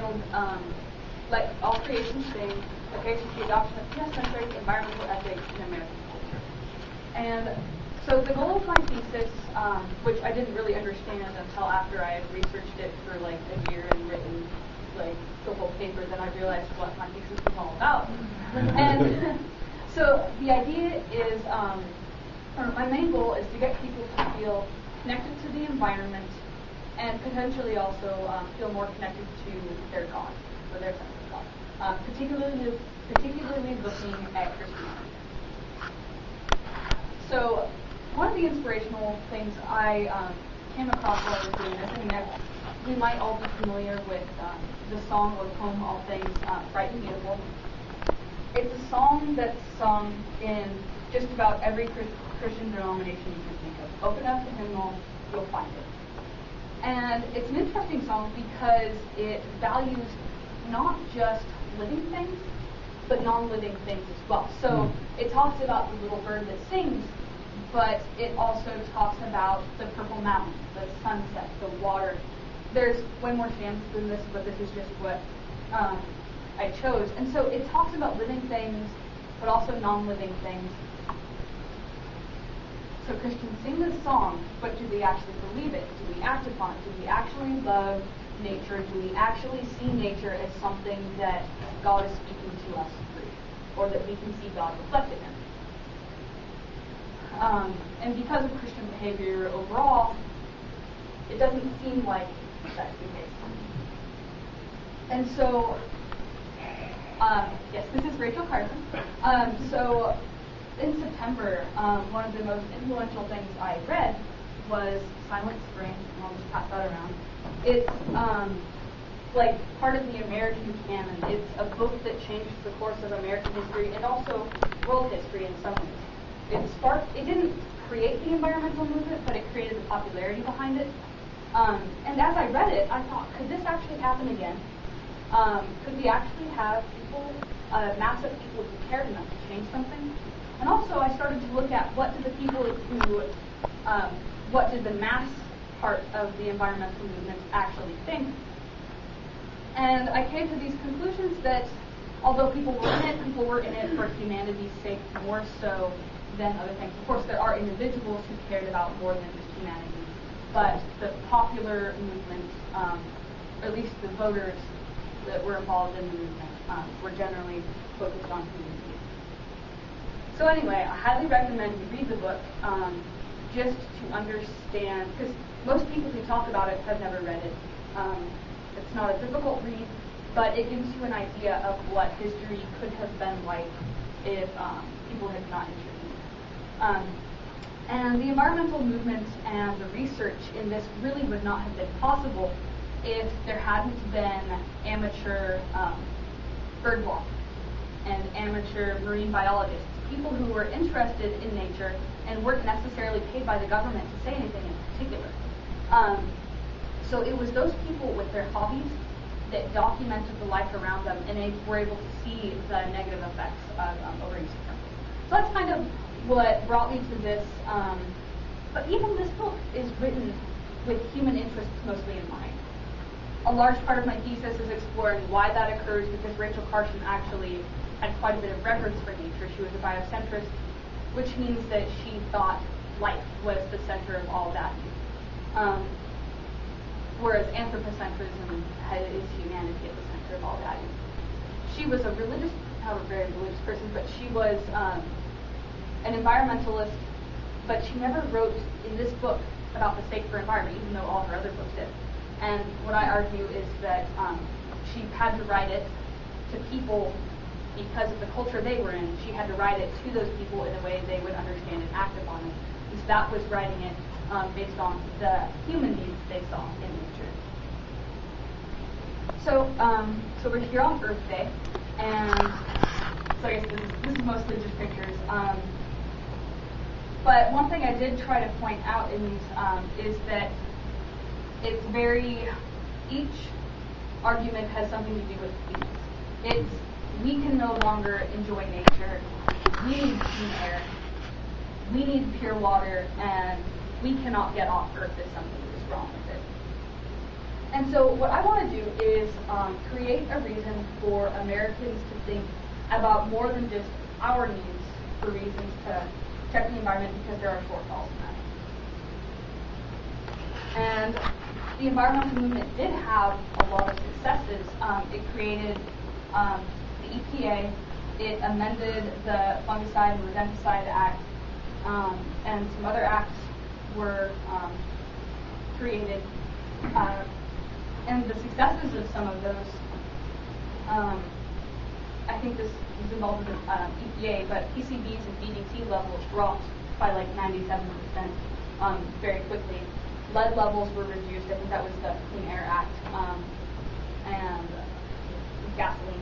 titled Let All Creation Sing, a case for the adoption of theocentric environmental ethics in American culture. And so the goal of my thesis, which I didn't really understand until after I had researched it for like a year and written like the whole paper, then I realized what my thesis was all about. And so the idea is, or my main goal is to get people to feel connected to the environment and potentially also feel more connected to their God, or their sense of God, particularly looking at Christianity. So one of the inspirational things I came across while I was doing this, I mean, we might all be familiar with the song or poem, All Things Bright and Beautiful. It's a song that's sung in just about every Christian denomination you can think of. Open up the hymnal, you'll find it. And it's an interesting song because it values not just living things, but non-living things as well. So it talks about the little bird that sings, but it also talks about the purple mountain, the sunset, the water. There's way more chants than this, but this is just what I chose. And so it talks about living things, but also non-living things. So Christians sing this song, but do we actually believe it? Do we act upon it? Do we actually love nature? Do we actually see nature as something that God is speaking to us through, or that we can see God reflected in? And because of Christian behavior overall, it doesn't seem like that's the case. And so, yes, this is Rachel Carson. So in September, one of the most influential things I read was Silent Spring, and I'll just pass that around. It's like part of the American canon. It's a book that changed the course of American history and also world history in some ways. It didn't create the environmental movement, but it created the popularity behind it. And as I read it, I thought, could this actually happen again? Could we actually have people, a mass of people who cared enough to change something? And also I started to look at what did the people who, what did the mass part of the environmental movement actually think? And I came to these conclusions that although people were in it for humanity's sake more so than other things. Of course, there are individuals who cared about more than just humanity, but the popular movement, or at least the voters that were involved in the movement, were generally focused on humanity. So anyway, I highly recommend you read the book just to understand, because most people who talk about it have never read it. It's not a difficult read, but it gives you an idea of what history could have been like if people had not intervened. And the environmental movement and the research in this really would not have been possible if there hadn't been amateur bird walk and amateur marine biologists, people who were interested in nature and weren't necessarily paid by the government to say anything in particular. So it was those people with their hobbies that documented the life around them, and they were able to see the negative effects of overuse of chemicals. So that's kind of what brought me to this. But even this book is written with human interests mostly in mind. A large part of my thesis is exploring why that occurs, because Rachel Carson actually had quite a bit of reverence for nature. She was a biocentrist, which means that she thought life was the center of all value. Whereas anthropocentrism is humanity at the center of all value. She was a religious, not a very religious person, but she was an environmentalist, but she never wrote in this book about the safer environment, even though all her other books did. And what I argue is that she had to write it to people because of the culture they were in. She had to write it to those people in a way they would understand and act upon it. Because that was writing it based on the human needs they saw in nature. So we're here on Earth Day, and so I guess this is mostly just pictures. But one thing I did try to point out in these is that it's each argument has something to do with humans. We can no longer enjoy nature. We need clean air. We need pure water, and we cannot get off Earth if something is wrong with it. And so what I want to do is create a reason for Americans to think about more than just our needs for reasons to protect the environment because there are shortfalls in that. And the environmental movement did have a lot of successes. It created the EPA, it amended the Fungicide and Rodenticide Act, and some other acts were created. And the successes of some of those, I think this was involved in EPA, but PCBs and DDT levels dropped by like 97% very quickly. Lead levels were reduced. I think that was the Clean Air Act, and gasoline.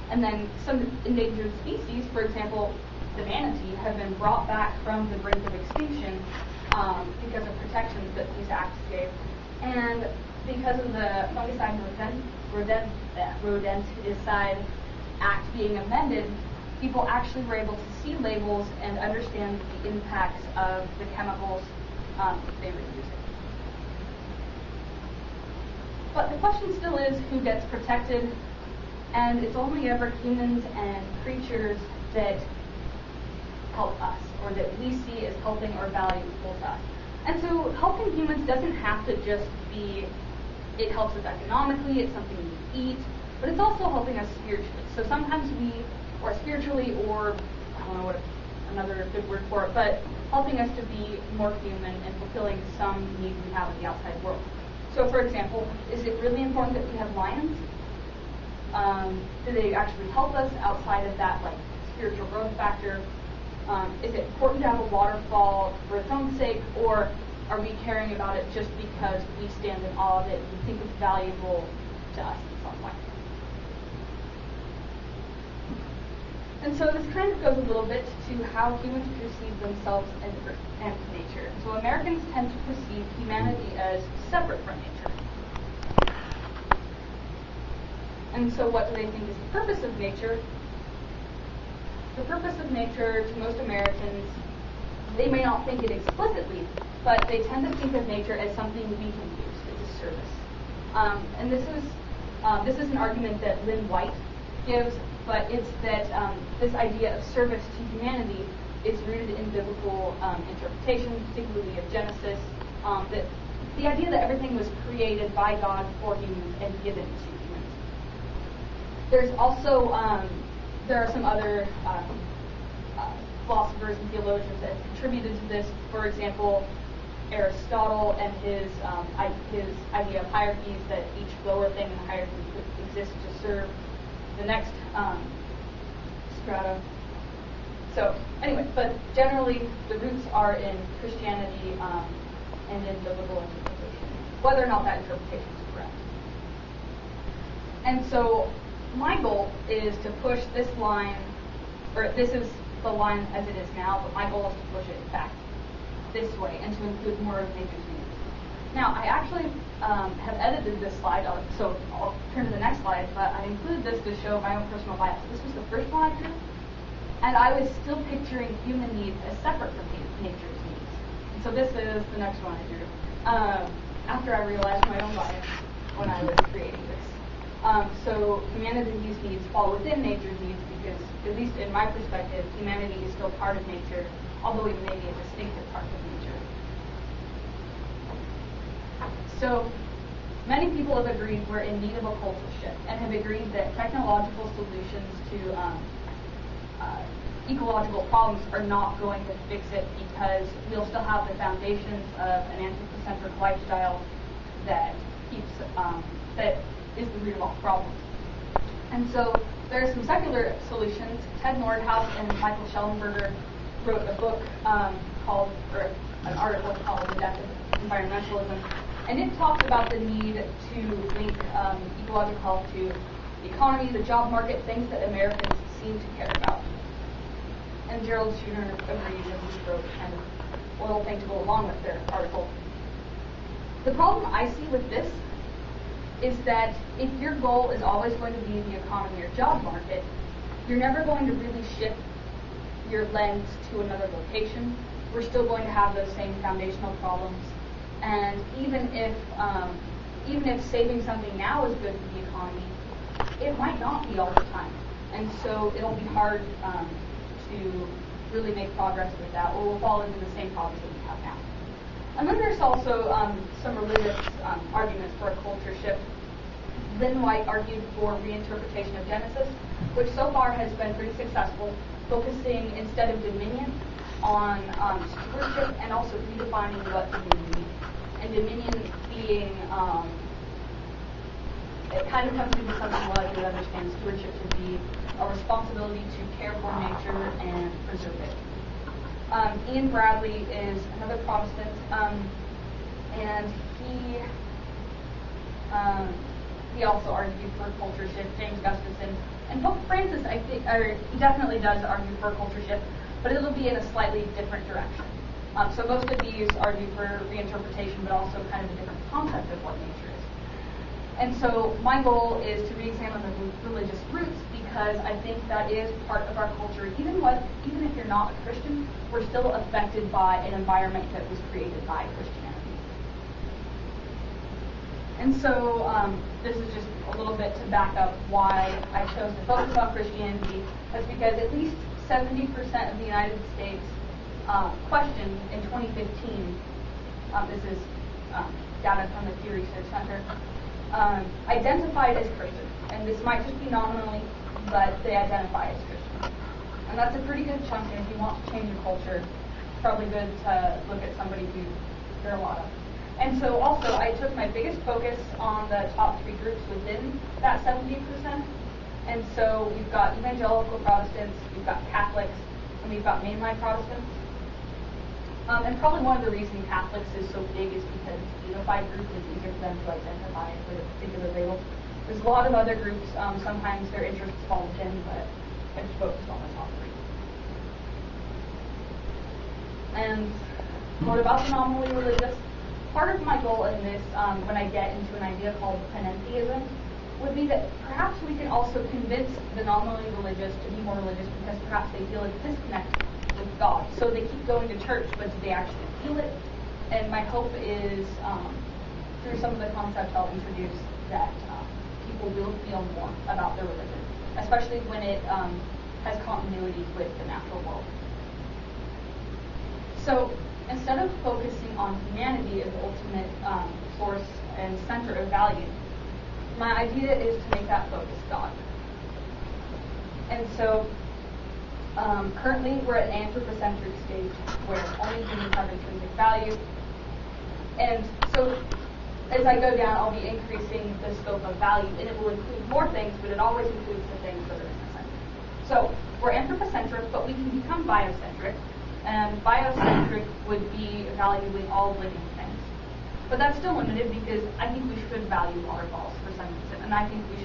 And then some endangered species, for example, the manatee, have been brought back from the brink of extinction because of protections that these acts gave. And because of the Fungicide and Rodenticide Act being amended, people actually were able to see labels and understand the impacts of the chemicals they were using. But the question still is who gets protected, and it's only ever humans and creatures that help us, or that we see as helping or valuable to us. And so helping humans doesn't have to just be, it helps us economically, it's something we eat, but it's also helping us spiritually. So sometimes we, or spiritually, or I don't know what another good word for it, but helping us to be more human and fulfilling some needs we have in the outside world. So for example, is it really important that we have lions? Do they actually help us outside of that like spiritual growth factor? Is it important to have a waterfall for its own sake, or are we caring about it just because we stand in awe of it and think it's valuable to us in some way? And so this kind of goes a little bit to how humans perceive themselves and nature. So Americans tend to perceive humanity as separate from nature. And so what do they think is the purpose of nature? The purpose of nature to most Americans, they may not think it explicitly, but they tend to think of nature as something we can use, as a service. And this is an argument that Lynn White gives, but it's that this idea of service to humanity is rooted in biblical interpretation, particularly of Genesis, that the idea that everything was created by God for humans and given to humans. There's also, there are some other philosophers and theologians that have contributed to this. For example, Aristotle and his idea of hierarchies, that each lower thing in the hierarchy exists to serve the next strata. So anyway, but generally the roots are in Christianity and in biblical interpretation, whether or not that interpretation is correct. And so my goal is to push this line, or this is the line as it is now, but my goal is to push it back this way and to include more of nature's needs. Now, I actually have edited this slide, so I'll turn to the next slide, but I included this to show my own personal bias. This was the first one I drew, and I was still picturing human needs as separate from nature's needs. And so this is the next one I drew, after I realized my own bias when I was creating this. So humanity's needs fall within nature's needs because, at least in my perspective, humanity is still part of nature, although it may be a distinctive part of nature. So many people have agreed we're in need of a cultural shift and have agreed that technological solutions to ecological problems are not going to fix it because we'll still have the foundations of an anthropocentric lifestyle that keeps that is the root of all problems. And so there are some secular solutions. Ted Nordhaus and Michael Schellenberger wrote a book called, or an article called The Death of Environmentalism, and it talks about the need to link ecological health to the economy, the job market, things that Americans seem to care about. And Gerald Schooner agrees, and he wrote kind of a little thing to go along with their article. The problem I see with this is that if your goal is always going to be the economy or job market, you're never going to really shift your lens to another location. We're still going to have those same foundational problems. And even if saving something now is good for the economy, it might not be all the time. And so it'll be hard to really make progress with that, or we'll fall into the same problems that we have now. And then there's also some religious arguments for a culture shift. Lynn White argued for reinterpretation of Genesis, which so far has been pretty successful, focusing instead of dominion on stewardship and also redefining what dominion means. And dominion being, it kind of comes into something like you would understand stewardship to be a responsibility to care for nature and preserve it. Ian Bradley is another Protestant, and he also argued for a culture shift. James Gustafson and Pope Francis, I think, or he definitely does argue for a culture shift, but it'll be in a slightly different direction. So most of these argue for reinterpretation, but also kind of a different concept of what nature is. And so my goal is to re-examine the religious roots, because I think that is part of our culture. Even if you're not a Christian, we're still affected by an environment that was created by Christianity. And so this is just a little bit to back up why I chose to focus on Christianity. That's because at least 70% of the United States questioned in 2015, this is data from the Pew Research Center, identified as Christian. And this might just be nominally, but they identify as Christian. And that's a pretty good chunk, and if you want to change your culture, it's probably good to look at somebody who there are a lot of. And so also, I took my biggest focus on the top three groups within that 70%. And so we've got evangelical Protestants, we've got Catholics, and we've got mainline Protestants. And probably one of the reasons Catholics is so big is because it's a unified group, and it's easier for them to identify with a particular label. There's a lot of other groups, sometimes their interests fall within, but I just focused on the top three. And what about the nominally religious? Part of my goal in this, when I get into an idea called panentheism, would be that perhaps we can also convince the nominally religious to be more religious because perhaps they feel a disconnect with God. So they keep going to church, but do they actually feel it? And my hope is, through some of the concepts I'll introduce, that people will feel more about their religion, especially when it has continuity with the natural world. So instead of focusing on humanity as the ultimate source and center of value, my idea is to make that focus God. And so currently we're at an anthropocentric stage where only humans have intrinsic value. And so as I go down, I'll be increasing the scope of value, and it will include more things, but it always includes the things that are ethnocentric. So we're anthropocentric, but we can become biocentric, and biocentric would be valuing all living things. But that's still limited because I think we should value waterfalls for some reason, and I think we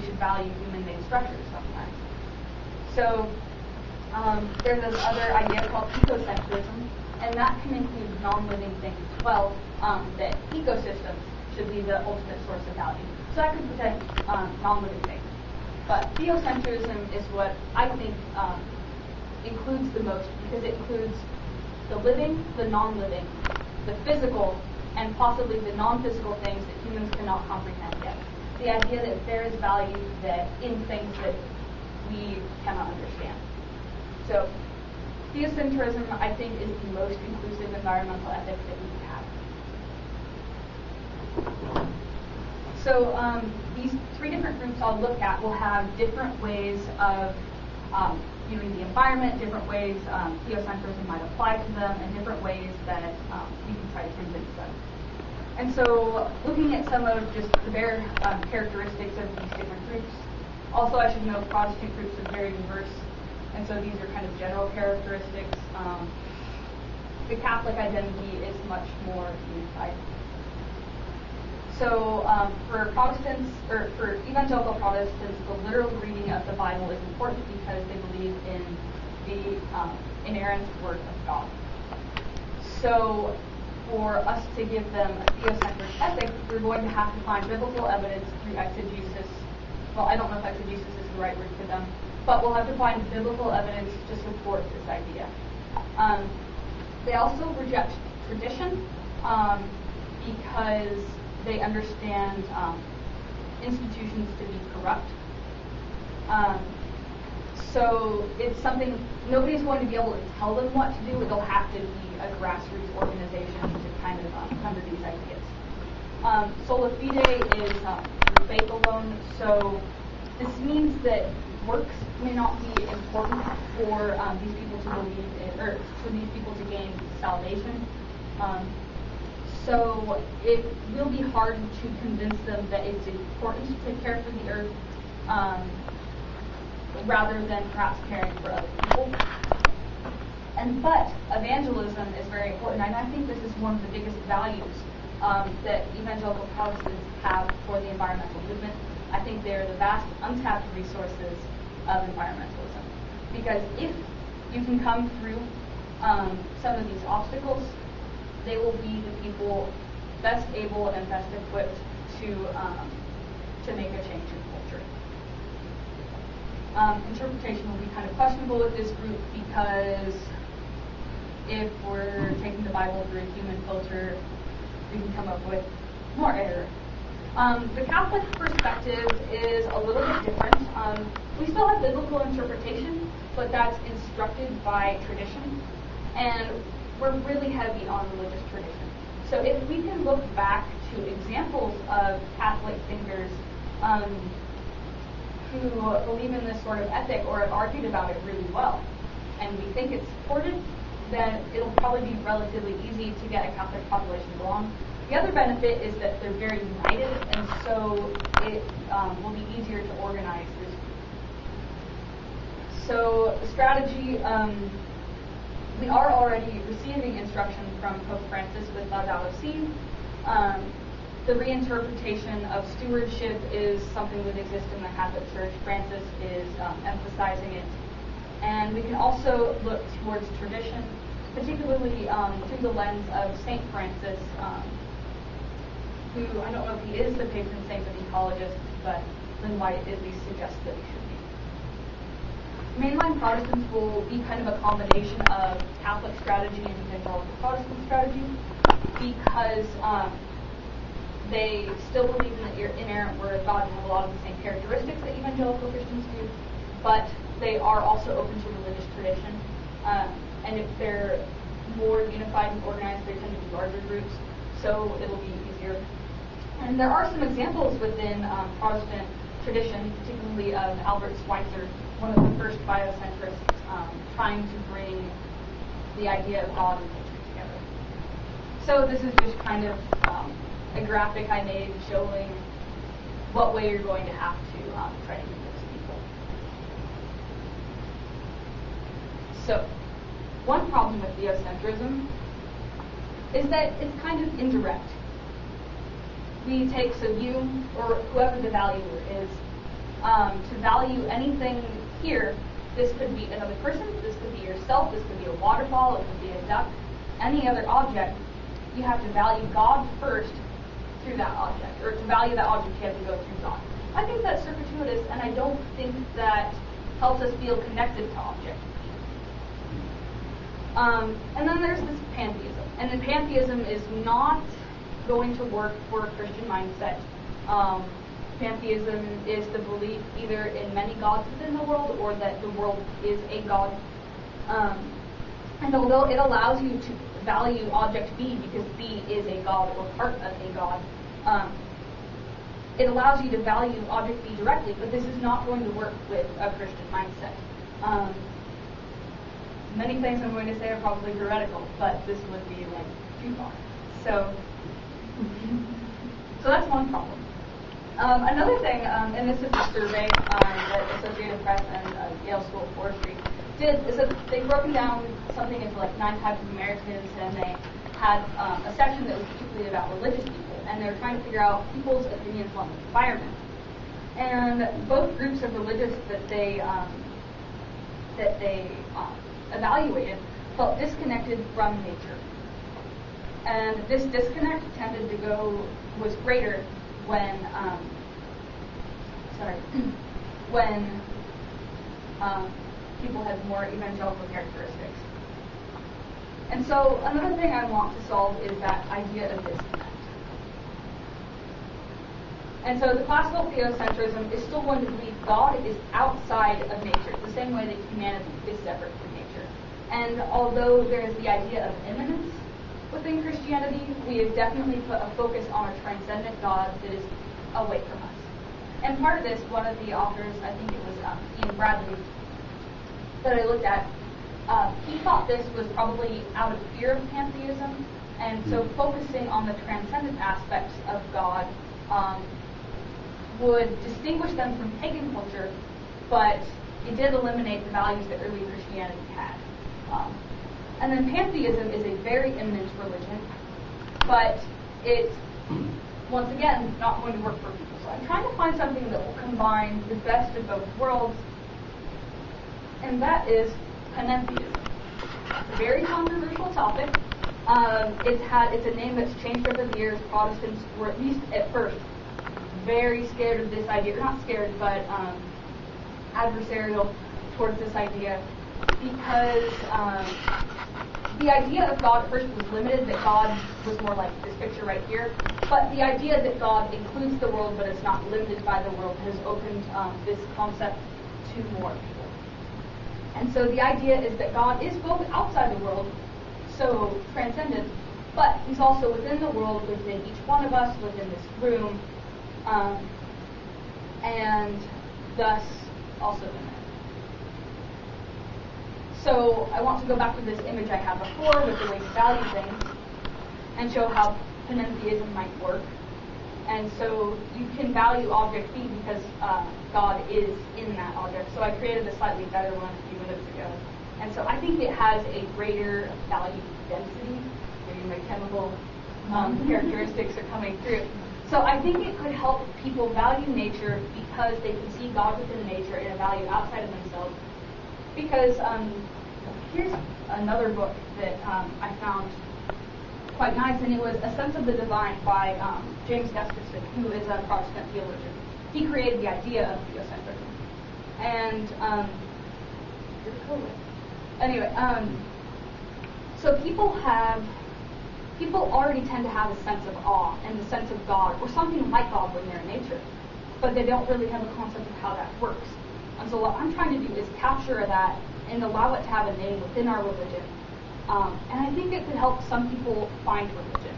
should value human-made structures sometimes. So there's this other idea called ecocentrism, and that can include non-living things as well, that ecosystems should be the ultimate source of value. So that could protect non-living things. But theocentrism is what I think includes the most, because it includes the living, the non-living, the physical, and possibly the non-physical things that humans cannot comprehend yet. The idea that there is value that in things that we cannot understand. So theocentrism, I think, is the most inclusive environmental ethics that we can have. So these three different groups I'll look at will have different ways of viewing the environment, different ways theocentrism might apply to them, and different ways that we can try to convince them. And so looking at some of just the bare characteristics of these different groups. Also, I should note Protestant groups are very diverse, and so these are kind of general characteristics. The Catholic identity is much more unified. So for Protestants, or for evangelical Protestants, the literal reading of the Bible is important because they believe in the inerrant word of God. So for us to give them a theocentric ethic, we're going to have to find biblical evidence through exegesis. Well, I don't know if exegesis is the right word for them, but we'll have to find biblical evidence to support this idea. They also reject tradition because they understand institutions to be corrupt. So it's something, nobody's going to be able to tell them what to do, but they'll have to be a grassroots organization to kind of come to these ideas. Sola fide is faith alone, so this means that works may not be important for these people to believe in, or for these people to gain salvation. So it will be hard to convince them that it's important to care for the earth, rather than perhaps caring for other people. But evangelism is very important, and I think this is one of the biggest values that evangelical Protestants have for the environmental movement. I think they're the vast untapped resources of environmentalism. Because if you can come through some of these obstacles, they will be the people best able and best equipped to make a change in culture. Interpretation will be kind of questionable with this group because if we're taking the Bible through a human filter, we can come up with more error. The Catholic perspective is a little bit different. We still have biblical interpretation, but that's instructed by tradition, and we're really heavy on religious tradition. So if we can look back to examples of Catholic thinkers who believe in this sort of ethic or have argued about it really well, and we think it's supported, then it'll probably be relatively easy to get a Catholic population along. The other benefit is that they're very united, and so it will be easier to organize this group. So the strategy, we are already receiving instruction from Pope Francis with Laudato Si. The reinterpretation of stewardship is something that exists in the Catholic Church. Francis is emphasizing it. And we can also look towards tradition, particularly through the lens of St. Francis, who, I don't know if he is the patron saint of ecologists, but Lynn White at least suggests that he should be. Mainline Protestants will be kind of a combination of Catholic strategy and evangelical Protestant strategy, because they still believe in the inerrant Word of God and have a lot of the same characteristics that evangelical Christians do, but they are also open to religious tradition. And if they're more unified and organized, they tend to be larger groups, so it'll be easier. And there are some examples within Protestant tradition, particularly of Albert Schweitzer, one of the first biocentrists, trying to bring the idea of God and nature together. So this is just kind of a graphic I made showing what way you're going to have to try to convince people. So, one problem with theocentrism is that it's kind of indirect. We take, so you, or whoever the valuer is, to value anything here. This could be another person, this could be yourself, this could be a waterfall, it could be a duck, any other object. You have to value God first through that object, or to value that object you have to go through God. I think that's circuitous, and I don't think that helps us feel connected to object. And then there's this pantheism, and then pantheism is not going to work for a Christian mindset. Pantheism is the belief either in many gods within the world, or that the world is a god. And although it allows you to value object B because B is a god or part of a god, it allows you to value object B directly, but this is not going to work with a Christian mindset. Many things I'm going to say are probably heretical, but this would be like too far. So that's one problem. Another thing, and this is a survey that Associated Press and Yale School of Forestry did, is that they've broken down something into like 9 types of Americans, and they had a section that was particularly about religious people, and they were trying to figure out people's opinions on the environment. And both groups of religious that they evaluated felt disconnected from nature. And this disconnect was greater when people had more evangelical characteristics. And so another thing I want to solve is that idea of disconnect. And so the classical theocentrism is still going to believe God is outside of nature, the same way that humanity is separate from nature. And although there is the idea of immanence within Christianity, we have definitely put a focus on a transcendent God that is away from us. And part of this, one of the authors, I think it was Ian Bradley, that I looked at, he thought this was probably out of fear of pantheism, and so focusing on the transcendent aspects of God would distinguish them from pagan culture, but it did eliminate the values that early Christianity had. And then pantheism is a very immanent religion, but it's, once again, not going to work for people. So I'm trying to find something that will combine the best of both worlds, and that is panentheism. It's a very controversial topic. It's a name that's changed over the years. Protestants were, at least at first, very scared of this idea, or not scared, but adversarial towards this idea, because the idea of God at first was limited, that God was more like this picture right here, but the idea that God includes the world but is not limited by the world has opened this concept to more people. And so the idea is that God is both outside the world, so transcendent, but he's also within the world, within each one of us, within this room, and thus also in there. So I want to go back to this image I had before with the way we value things and show how panentheism might work. And so you can value object B because God is in that object. So I created a slightly better one a few minutes ago. And so I think it has a greater value density. Maybe my chemical characteristics are coming through. So I think it could help people value nature because they can see God within nature and a value outside of themselves. Because here's another book that I found quite nice, and it was A Sense of the Divine by James Gustafson, who is a Protestant theologian. He created the idea of theocentrism. And so people already tend to have a sense of awe and the sense of God, or something like God when they're in nature, but they don't really have a concept of how that works. And so what I'm trying to do is capture that and allow it to have a name within our religion. And I think it could help some people find religion,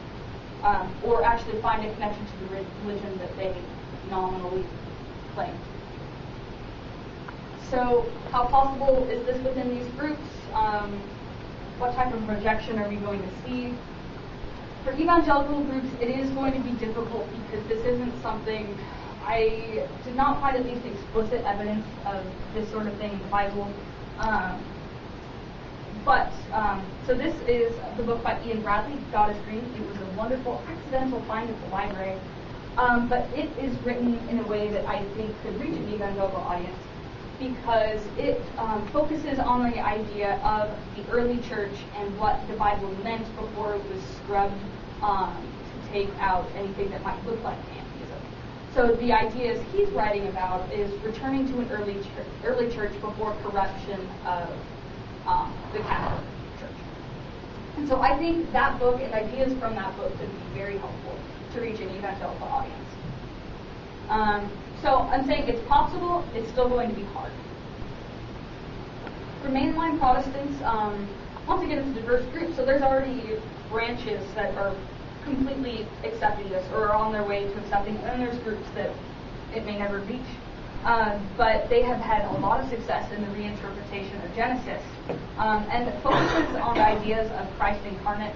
or actually find a connection to the religion that they nominally claim. So how possible is this within these groups? What type of rejection are we going to see? For evangelical groups, it is going to be difficult because this isn't something, I did not find at least explicit evidence of this sort of thing in the Bible. So this is the book by Ian Bradley, God is Green. It was a wonderful accidental find at the library. But it is written in a way that I think could reach an evangelical audience because it focuses on the idea of the early church and what the Bible meant before it was scrubbed to take out anything that might look like pantheism. So the ideas he's writing about is returning to an early church before corruption of the Catholic Church. And so I think that book and ideas from that book would be very helpful to reach an evangelical audience. So I'm saying it's possible, it's still going to be hard. For mainline Protestants, once again, it's a diverse group, so there's already branches that are completely accepting this or are on their way to accepting it, and there's groups that it may never reach. But they have had a lot of success in the reinterpretation of Genesis, and focuses on ideas of Christ incarnate